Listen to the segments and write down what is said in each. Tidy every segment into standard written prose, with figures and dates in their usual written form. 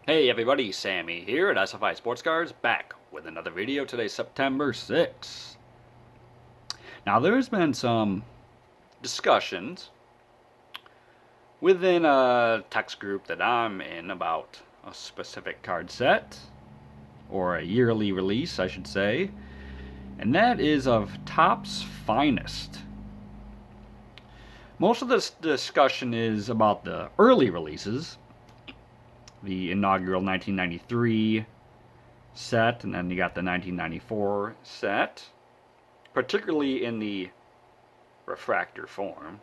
Hey everybody, Sammy here at SFI Sports Cars, back with another video. Today, September 6th. Now, there's been some discussions within a text group that I'm in about a specific card set, or a yearly release, I should say, and that is of Topps Finest. Most of this discussion is about the early releases, the inaugural 1993 set, and then you got the 1994 set, particularly in the refractor form.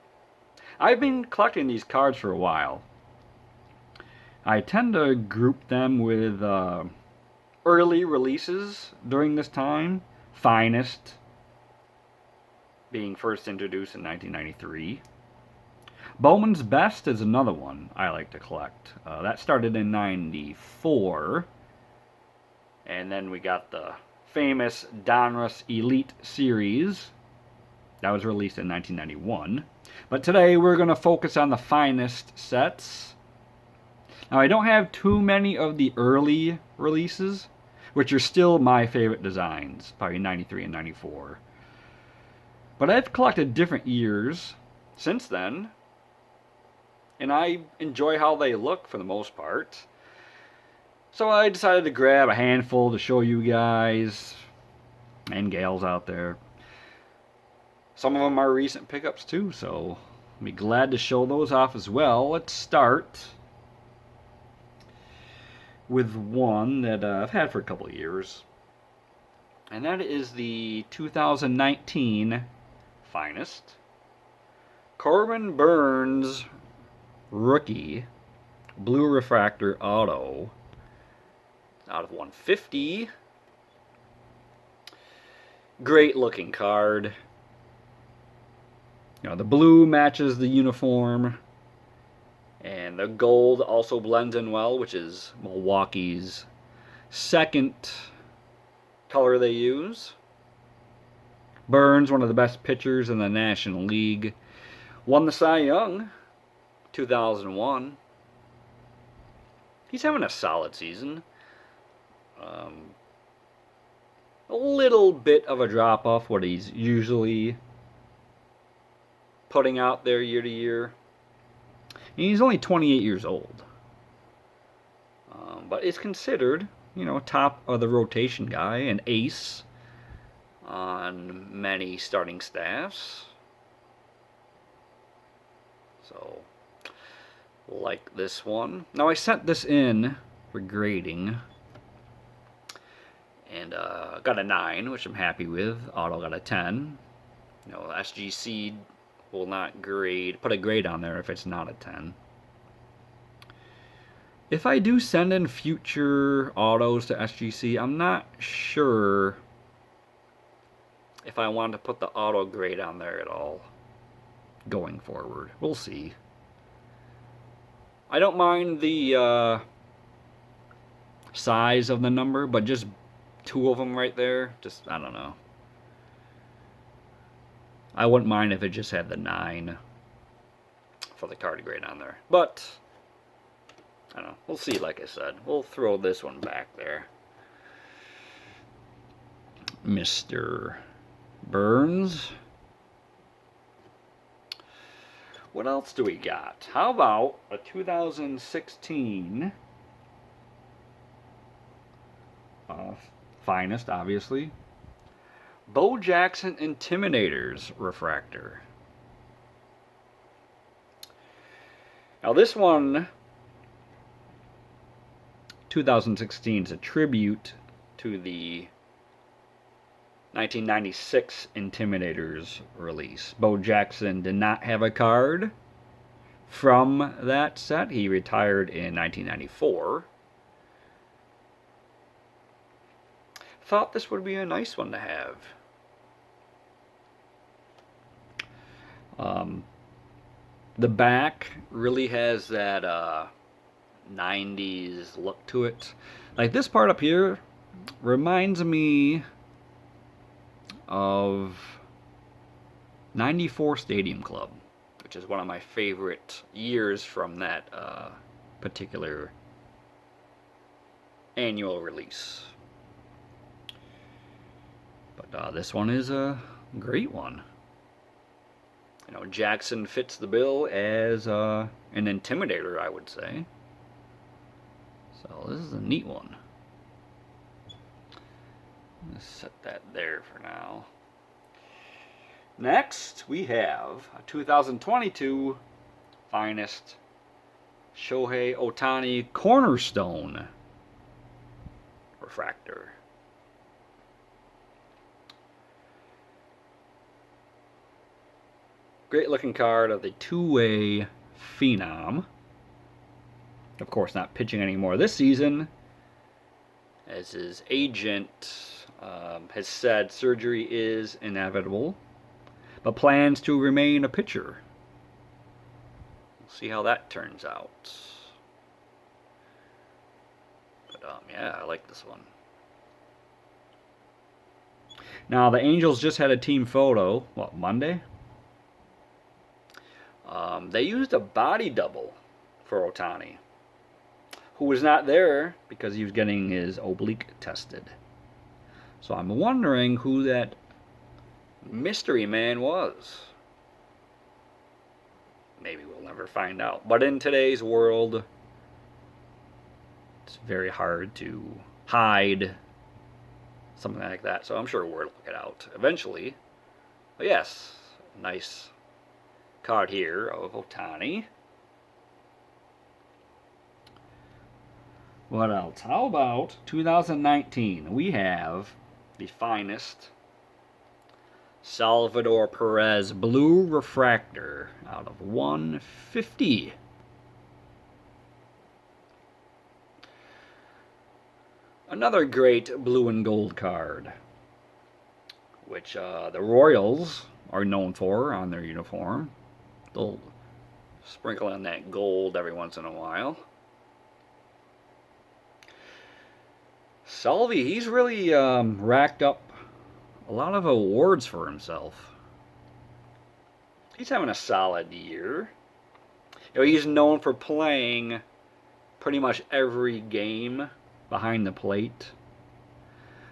I've been collecting these cards for a while. I tend to group them with early releases during this time, Finest being first introduced in 1993. Bowman's Best is another one I like to collect. That started in 94. And then we got the famous Donruss Elite Series. That was released in 1991. But today we're going to focus on the Finest sets. Now, I don't have too many of the early releases, which are still my favorite designs, probably 93 and 94. But I've collected different years since then, and I enjoy how they look for the most part. So I decided to grab a handful to show you guys and gals out there. Some of them are recent pickups too, so I'll be glad to show those off as well. Let's start with one that I've had for a couple of years, and that is the 2019 Finest Corbin Burnes Rookie Blue Refractor Auto out of 150. Great looking card. You know, the blue matches the uniform, and the gold also blends in well, which is Milwaukee's second color they use. Burnes, one of the best pitchers in the National League, won the Cy Young 2001. He's having a solid season. A little bit of a drop off what he's usually putting out there year to year. And he's only 28 years old. But is considered, you know, top of the rotation guy, an ace on many starting staffs. So, like this one. Now, I sent this in for grading, and got a 9, which I'm happy with. Auto got a 10. You know, SGC will not put a grade on there if it's not a 10. If I do send in future autos to SGC, I'm not sure if I want to put the auto grade on there at all going forward. We'll see. I don't mind the size of the number, but just 2 of them right there, just, I don't know. I wouldn't mind if it just had the 9 for the card grade on there. But, I don't know. We'll see, like I said. We'll throw this one back there. Mr. Burnes. What else do we got? How about a 2016 Finest, obviously, Bo Jackson Intimidators Refractor. Now this one, 2016, is a tribute to the 1996 Intimidators release. Bo Jackson did not have a card from that set. He retired in 1994. Thought this would be a nice one to have. The back really has that 90s look to it. Like this part up here reminds me of 94 Stadium Club, which is one of my favorite years from that particular annual release. But this one is a great one. You know, Jackson fits the bill as an intimidator, I would say. So this is a neat one. Let's set that there for now. Next, we have a 2022 Finest Shohei Ohtani Cornerstone Refractor. Great looking card of the two-way phenom. Of course, not pitching anymore this season, as his agent has said surgery is inevitable, but plans to remain a pitcher. We'll see how that turns out. But yeah, I like this one. Now, the Angels just had a team photo, what, Monday? They used a body double for Ohtani, who was not there because he was getting his oblique tested. So I'm wondering who that mystery man was. Maybe we'll never find out. But in today's world, it's very hard to hide something like that. So I'm sure we'll look it out eventually. But yes, nice card here of Ohtani. What else? How about 2019? We have the Finest Salvador Perez Blue Refractor out of 150. Another great blue and gold card, which the Royals are known for on their uniform. They'll sprinkle in that gold every once in a while. Salvi, he's really racked up a lot of awards for himself. He's having a solid year. You know, he's known for playing pretty much every game behind the plate.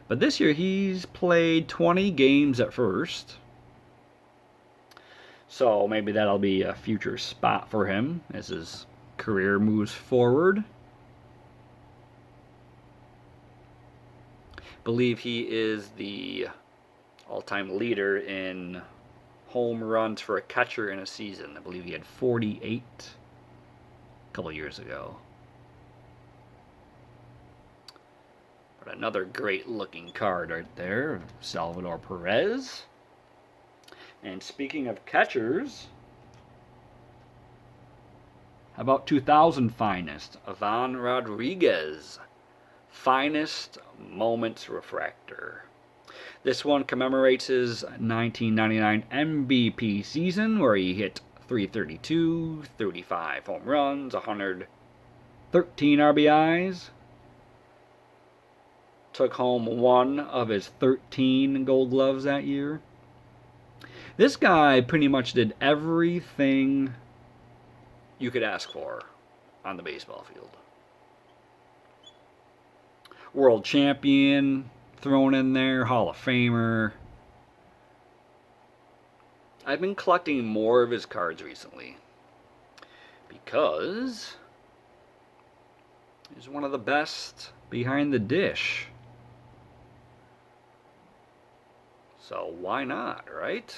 But this year he's played 20 games at first. So maybe that'll be a future spot for him as his career moves forward. Believe he is the all-time leader in home runs for a catcher in a season. I believe he had 48 a couple years ago. But another great looking card right there, Salvador Perez. And speaking of catchers, how about 2000 Finest, Ivan Rodriguez, Finest Moments Refractor. This one commemorates his 1999 MVP season where he hit 332, 35 home runs, 113 RBIs. Took home one of his 13 Gold Gloves that year. This guy pretty much did everything you could ask for on the baseball field. World champion thrown in there, Hall of Famer. I've been collecting more of his cards recently because he's one of the best behind the dish. So why not, right?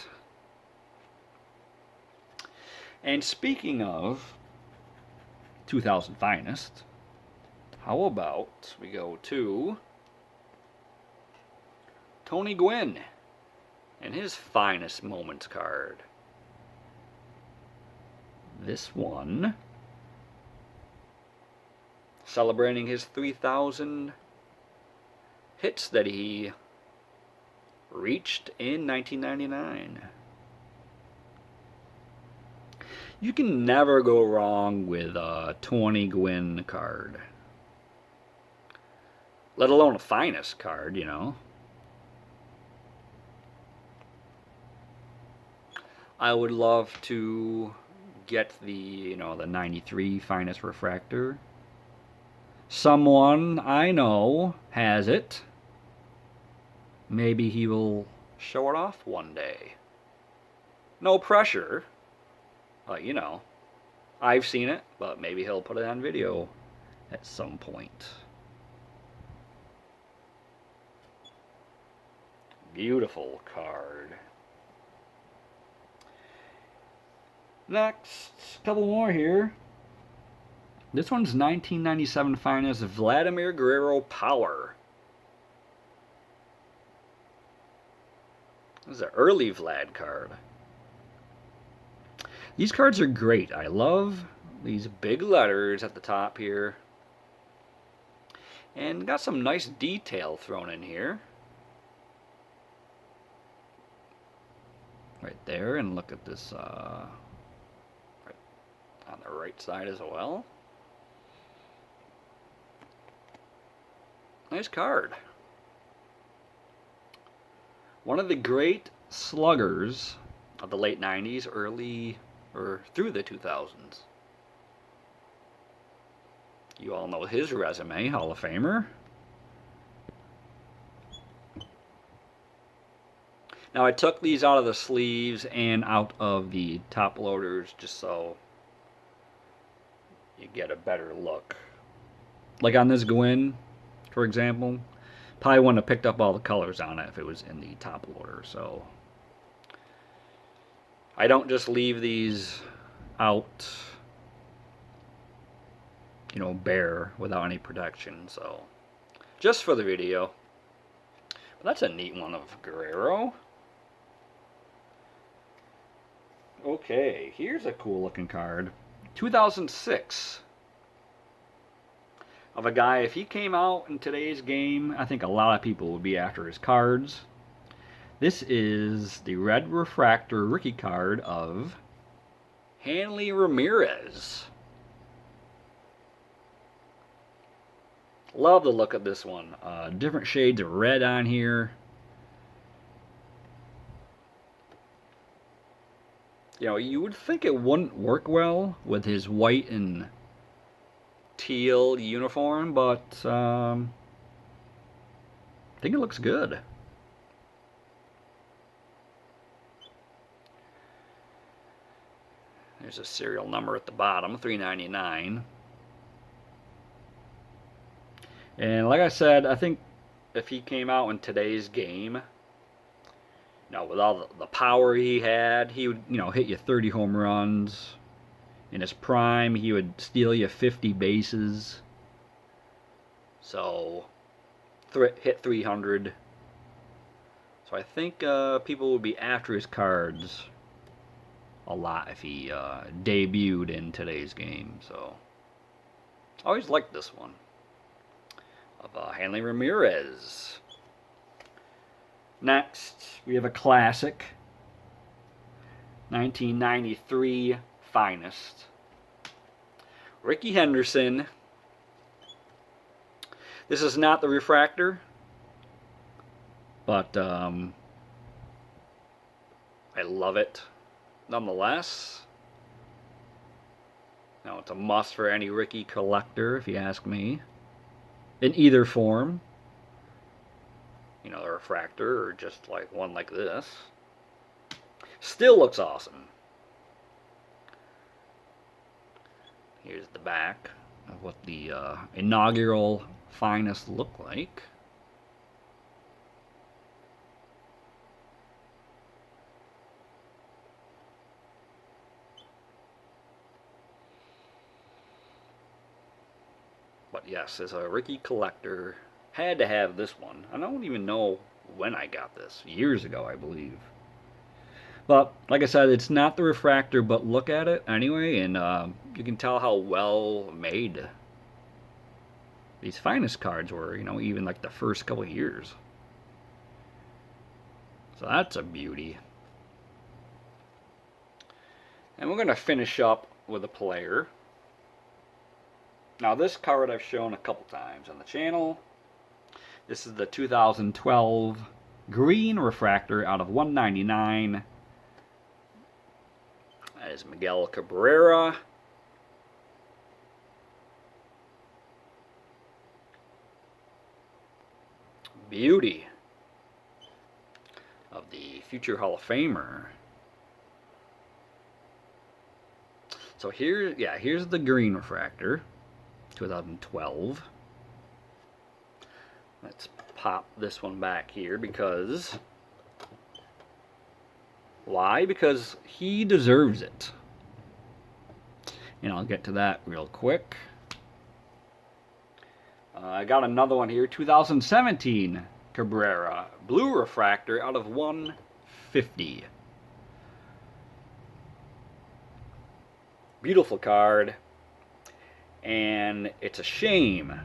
And speaking of 2000 Finest, how about we go to Tony Gwynn and his Finest Moments card. This one celebrating his 3,000 hits that he reached in 1999. You can never go wrong with a Tony Gwynn card. Let alone a Finest card, you know. I would love to get the, the 93 Finest Refractor. Someone I know has it. Maybe he will show it off one day. No pressure. But, you know, I've seen it, but maybe he'll put it on video at some point. Beautiful card. Next, a couple more here. This one's 1997 finest Vladimir Guerrero Power. This is an early Vlad card. These cards are great. I love these big letters at the top here. And got some nice detail thrown in here. Right there, and look at this right on the right side as well. Nice card. One of the great sluggers of the late 90s, early or through the 2000s. You all know his resume, Hall of Famer. Now I took these out of the sleeves and out of the top loaders just so you get a better look. Like on this Gwynn, for example, probably wouldn't have picked up all the colors on it if it was in the top loader. So I don't just leave these out, you know, bare without any protection. So just for the video. But that's a neat one of Guerrero. Okay, here's a cool looking card. 2006. Of a guy, if he came out in today's game, I think a lot of people would be after his cards. This is the red refractor Rickey card of Hanley Ramirez. Love the look of this one. Different shades of red on here. You know, you would think it wouldn't work well with his white and teal uniform, but I think it looks good. There's a serial number at the bottom, 399. And like I said, I think if he came out in today's game, you know, with all the power he had, he would, you know, hit you 30 home runs. In his prime, he would steal you 50 bases. So, hit 300. So I think people would be after his cards a lot if he debuted in today's game. So, I always liked this one of Hanley Ramirez. Next, we have a classic 1993 finest Rickey Henderson. This is not the refractor, but I love it nonetheless. Now it's a must for any Rickey collector, if you ask me, in either form. You know, the refractor or just like one like this. Still looks awesome. Here's the back of what the inaugural finest look like. But yes, as a Rickey collector, had to have this one. I don't even know when I got this. Years ago, I believe. But, like I said, it's not the refractor, but look at it anyway, and you can tell how well made these finest cards were, you know, even like the first couple of years. So that's a beauty. And we're going to finish up with a player. Now, this card I've shown a couple times on the channel. This is the 2012 green refractor out of 199. That is Miguel Cabrera. beauty of the future Hall of Famer. So here's the green refractor, 2012. Let's pop this one back here because... Why? Because he deserves it. And I'll get to that real quick. I got another one here, 2017 Cabrera, blue refractor out of 150. Beautiful card. And it's a shame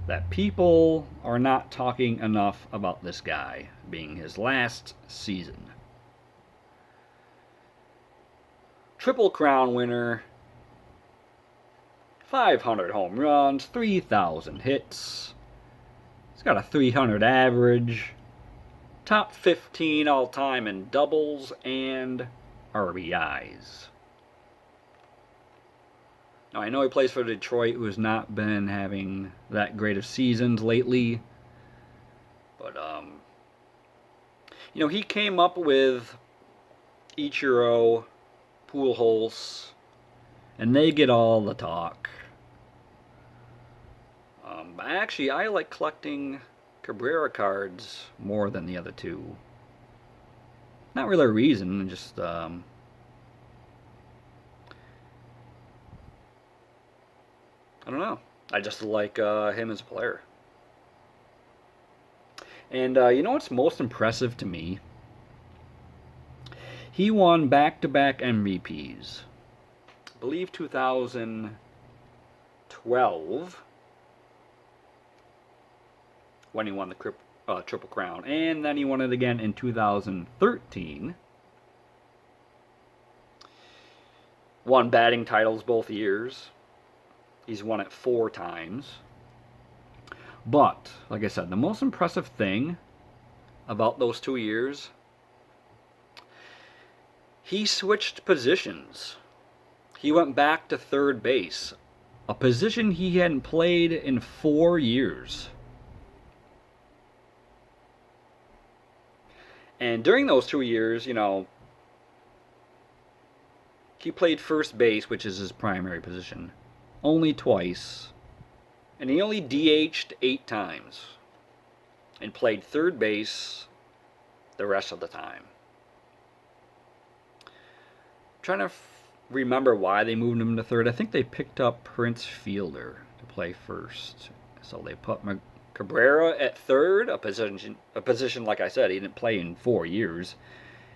that people are not talking enough about this guy being his last season. Triple Crown winner, 500 home runs, 3,000 hits. He's got a 300 average, top 15 all-time in doubles and RBIs. Now, I know he plays for Detroit, who has not been having that great of seasons lately. But, you know, he came up with Ichiro, Pujols, and they get all the talk. But actually, I like collecting Cabrera cards more than the other two. Not really a reason, just... I don't know. I just like him as a player. And you know what's most impressive to me? He won back-to-back MVPs. I believe 2012 when he won the Triple Crown. And then he won it again in 2013. Won batting titles both years. He's won it 4 times. But, like I said, the most impressive thing about those 2 years, he switched positions. He went back to third base, a position he hadn't played in 4 years. And during those 2 years, you know, he played first base, which is his primary position, only twice. And he only DH'd 8 times. And played third base the rest of the time. I'm trying to remember why they moved him to third. I think they picked up Prince Fielder to play first. So they put Cabrera at third, a position, like I said, he didn't play in 4 years.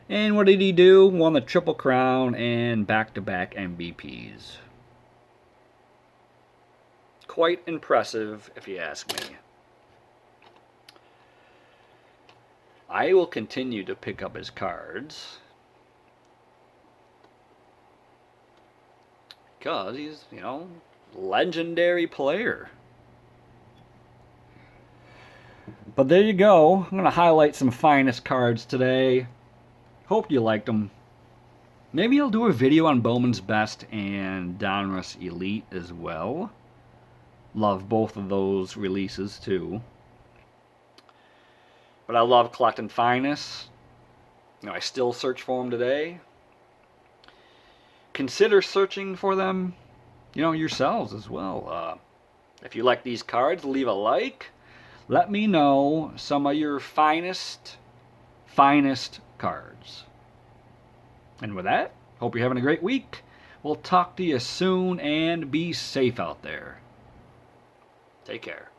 And what did he do? Won the Triple Crown and back-to-back MVPs. Quite impressive, if you ask me. I will continue to pick up his cards because he's, you know, legendary player. But there you go. I'm going to highlight some finest cards today. Hope you liked them. Maybe I'll do a video on Bowman's Best and Donruss Elite as well. Love both of those releases too. But I love collecting finest. You know, I still search for them today. Consider searching for them, you know, yourselves as well. If you like these cards, leave a like. Let me know some of your finest cards. And with that, hope you're having a great week. We'll talk to you soon and be safe out there. Take care.